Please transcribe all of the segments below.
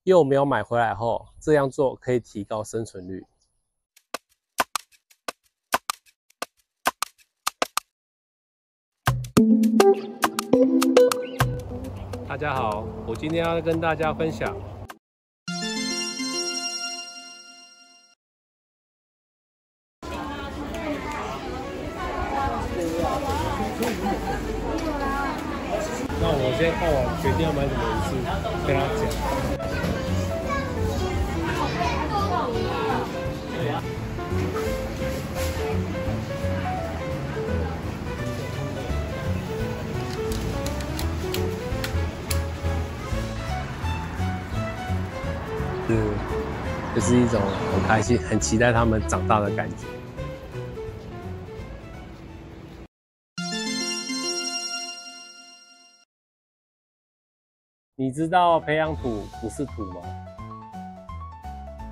幼苗买回来后，这样做可以提高生存率。大家好，我今天要跟大家分享那我先看完决定要买什么一次跟他讲。就是一种很开心、很期待他们长大的感觉。你知道培养土不是土吗？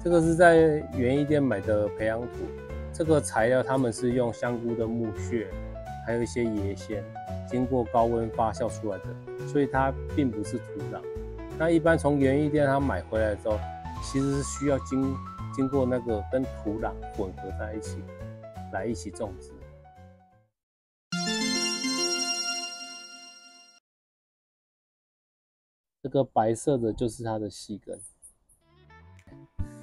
这个是在园艺店买的培养土，这个材料他们是用香菇的木屑，还有一些椰纤，经过高温发酵出来的，所以它并不是土壤。那一般从园艺店它买回来之后，其实是需要经过那个跟土壤混合在一起，来一起种植。这个白色的就是它的细根，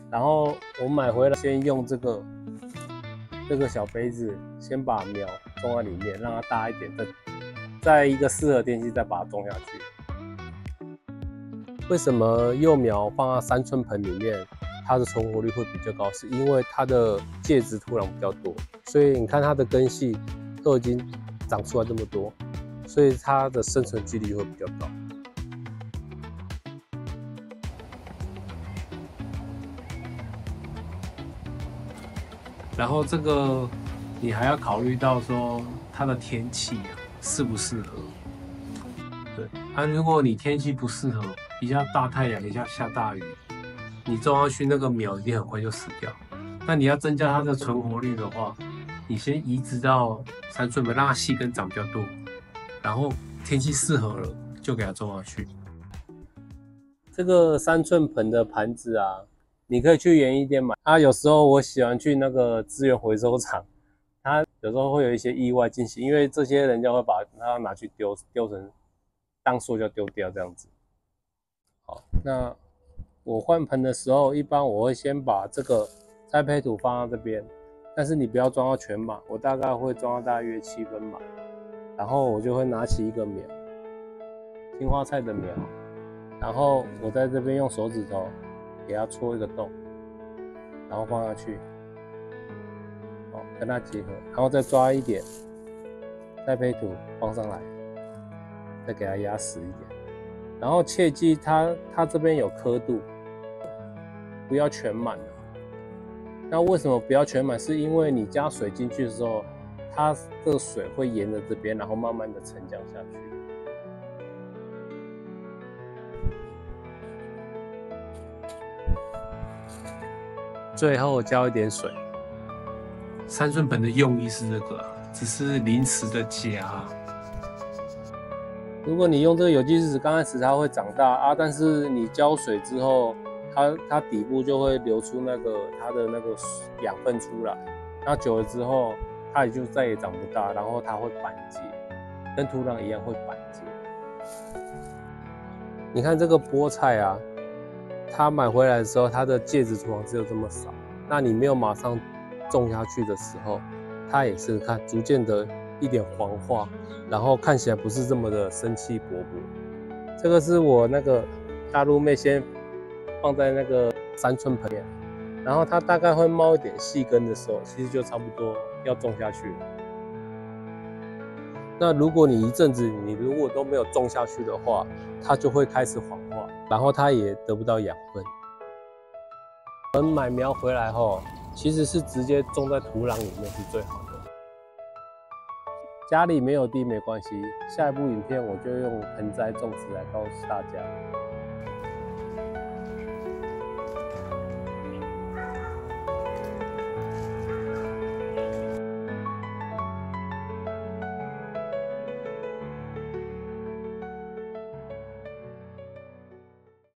然后我买回来先用这个小杯子，先把苗种在里面，让它大一点，在一个适合天气再把它种下去。为什么幼苗放在3寸盆里面，它的存活率会比较高？是因为它的介质土壤比较多，所以你看它的根系都已经长出来这么多，所以它的生存几率会比较高。然后这个你还要考虑到说它的天气适不适合。对，如果你天气不适合，一下大太阳，一下下大雨，你种上去那个苗一定很快就死掉。那你要增加它的存活率的话，你先移植到3寸盆，让它细根长比较多，然后天气适合了就给它种下去。这个3寸盆的盘子啊，你可以去园艺店买啊。有时候我喜欢去那个资源回收厂，它有时候会有一些意外惊喜，因为这些人家会把它拿去丢成当塑胶丢掉这样子。好，那我换盆的时候，一般我会先把这个栽培土放到这边，但是你不要装到全满，我大概会装到大约7分满，然后我就会拿起一个苗，青花菜的苗，然后我在这边用手指头给它戳一个洞，然后放下去，好，跟它结合，然后再抓一点栽培土放上来，再给它压实一点。然后切记它这边有刻度，不要全满了。那为什么不要全满？是因为你加水进去的时候，它这个水会沿着这边，然后慢慢的沉降下去。最后浇一点水。3寸盆的用意是这个，只是临时的加。如果你用这个有机质，刚开始它会长大啊，但是你浇水之后，它底部就会流出它的那个养分出来，那久了之后，它也就再也长不大，然后它会板结，跟土壤一样会板结。你看这个菠菜啊，它买回来的时候，它的介质土壤只有这么少，那你没有马上种下去的时候，它也是看逐渐的一点黄化，然后看起来不是这么的生气勃勃。这个是我那个大陆妹先放在那个3寸盆里，然后它大概会冒一点细根的时候，其实就差不多要种下去了。那如果你一阵子你如果都没有种下去的话，它就会开始黄化，然后它也得不到养分。我们买苗回来后，其实是直接种在土壤里面是最好的。家里没有地没关系，下一部影片我就用盆栽种植来告诉大家。